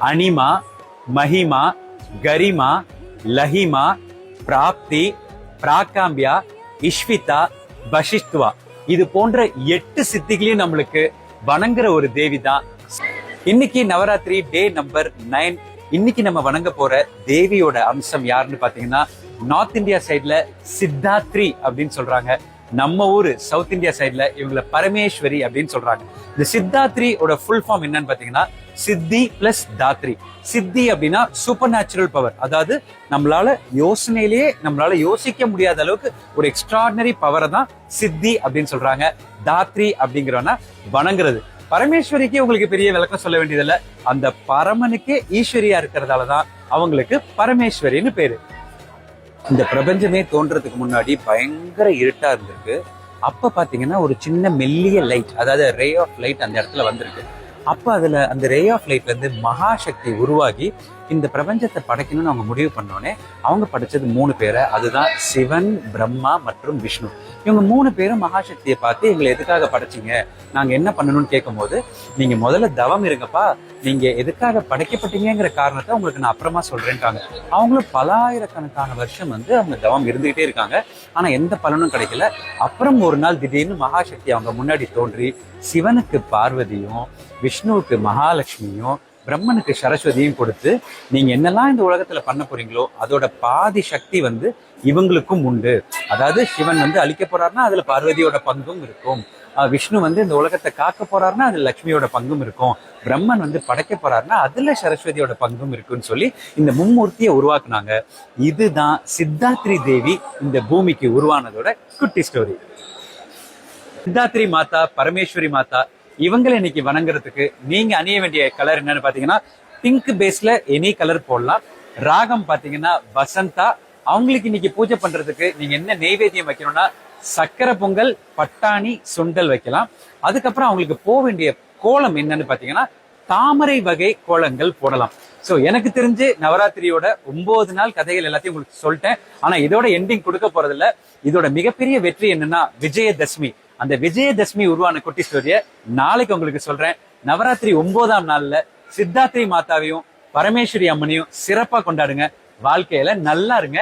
அனிமா, மஹிமா, கரிமா, லஹிமா, பிராப்தி, பிராகாம்பியா, இஷ்விதா, பஷிஷ்துவா, இது போன்ற 8 சித்திகளையும் நம்மளுக்கு வணங்குற ஒரு தேவி தான். இன்னைக்கு நவராத்திரி டே நம்பர் 9. இன்னைக்கு நம்ம வணங்க போற தேவியோட அம்சம் யாருன்னு பாத்தீங்கன்னா, நார்த் இந்தியா சைட்ல சித்தாத்ரி அப்படின்னு சொல்றாங்க. நம்ம ஊரு சவுத் இந்தியா சைட்ல இவங்கள பரமேஸ்வரி அப்படின்னு சொல்றாங்க. இந்த சித்தாத்ரியோட ஃபுல் ஃபார்ம் என்னன்னு பாத்தீங்கன்னா, சித்தி பிளஸ் தாத்ரி. சித்தி அப்படின்னா சூப்பர் நேச்சுரல் பவர், அதாவது நம்மளால யோசிக்க முடியாத அளவுக்கு ஒரு எக்ஸ்ட்ராடினரி பவரை தான் சித்தி அப்படின்னு சொல்றாங்க. தாத்ரி அப்படிங்கிறவனா வணங்குறது. பரமேஸ்வரிக்கு உங்களுக்கு பெரிய விளக்கம் சொல்ல வேண்டியதில்லை, அந்த பரமனுக்கே ஈஸ்வரியா இருக்கிறதாலதான் அவங்களுக்கு பரமேஸ்வரின்னு பேரு. இந்த பிரபஞ்சமே தோன்றதுக்கு முன்னாடி பயங்கர இருட்டா இருந்திருக்கு. அப்ப பாத்தீங்கன்னா ஒரு சின்ன மெல்லிய லைட், அதாவது ரே ஆஃப் லைட் அந்த இடத்துல வந்திருக்கு. அப்ப அதுல அந்த ரே ஆஃப் லைட்ல இருந்து மகாசக்தி உருவாகி இந்த பிரபஞ்சத்தை படைக்கணும்னு அவங்க முடிவு பண்ணோடனே அவங்க படைச்சது 3 பேரை. அதுதான் சிவன், பிரம்மா மற்றும் விஷ்ணு. இவங்க 3 பேரும் மகாசக்தியை பார்த்து எங்களை எதுக்காக படைச்சிங்க, நாங்க என்ன பண்ணணும்னு கேட்கும் போது, நீங்க முதல்ல தவம் இருங்கப்பா, நீங்க எதுக்காக படைக்கப்பட்டீங்கிற காரணத்தை உங்களுக்கு நான் அப்புறமா சொல்றேன்ட்டாங்க. அவங்களும் பல ஆயிரக்கணக்கான வருஷம் அவங்க தவம் இருந்துகிட்டே இருக்காங்க. ஆனா எந்த பலனும் கிடைக்கல. அப்புறம் ஒரு நாள் திடீர்னு மகாசக்தி அவங்க முன்னாடி தோன்றி சிவனுக்கு பார்வதியும், விஷ்ணுவுக்கு மகாலட்சுமியும், பிரம்மனுக்கு சரஸ்வதியும் கொடுத்து, நீங்க என்னெல்லாம் இந்த உலகத்துல பண்ண போறீங்களோ அதோட பாதி சக்தி இவங்களுக்கும் உண்டு. அதாவது சிவன் அழிக்க போறாருன்னா அதுல பார்வதியோட பங்கும் இருக்கும், விஷ்ணு இந்த உலகத்தை காக்க போறாருன்னா அதுல லட்சுமியோட பங்கும் இருக்கும், பிரம்மன் படைக்க போறாருன்னா அதுல சரஸ்வதியோட பங்கும் இருக்குன்னு சொல்லி இந்த மும்மூர்த்தியை உருவாக்குனாங்க. இதுதான் சித்தாத்ரி தேவி இந்த பூமிக்கு உருவானதோட குட்டி ஸ்டோரி. சித்தாத்ரி மாதா, பரமேஸ்வரி மாதா, இவங்களை இன்னைக்கு வணங்குறதுக்கு நீங்க அணிய வேண்டிய கலர் என்னன்னு பாத்தீங்கன்னா, பிங்க் பேஸ்ல எனி கலர் போடலாம். ராகம் பாத்தீங்கன்னா வசந்தா. அவங்களுக்கு இன்னைக்கு பூஜை பண்றதுக்கு நீங்க என்ன நெய்வேத்தியம் வைக்கணும்னா, சக்கரை பொங்கல், பட்டாணி, சுண்டல் வைக்கலாம். அதுக்கப்புறம் அவங்களுக்கு போக வேண்டிய கோலம் என்னன்னு பாத்தீங்கன்னா, தாமரை வகை கோலங்கள் போடலாம். சோ எனக்கு தெரிஞ்சு நவராத்திரியோட 9 நாள் கதைகள் எல்லாத்தையும் உங்களுக்கு சொல்லிட்டேன். ஆனா இதோட எண்டிங் கொடுக்க போறதில்ல. இதோட மிகப்பெரிய வெற்றி என்னன்னா விஜயதசமி. அந்த விஜயதசமி உருவான குட்டி ஸ்டோரிய நாளைக்கு உங்களுக்கு சொல்றேன். நவராத்திரி 9ஆம் நாள்ல சித்தாத்ரி மாதாவையும் பரமேஸ்வரி அம்மனையும் சிறப்பா கொண்டாடுங்க. வாழ்க்கையில நல்லா இருங்க.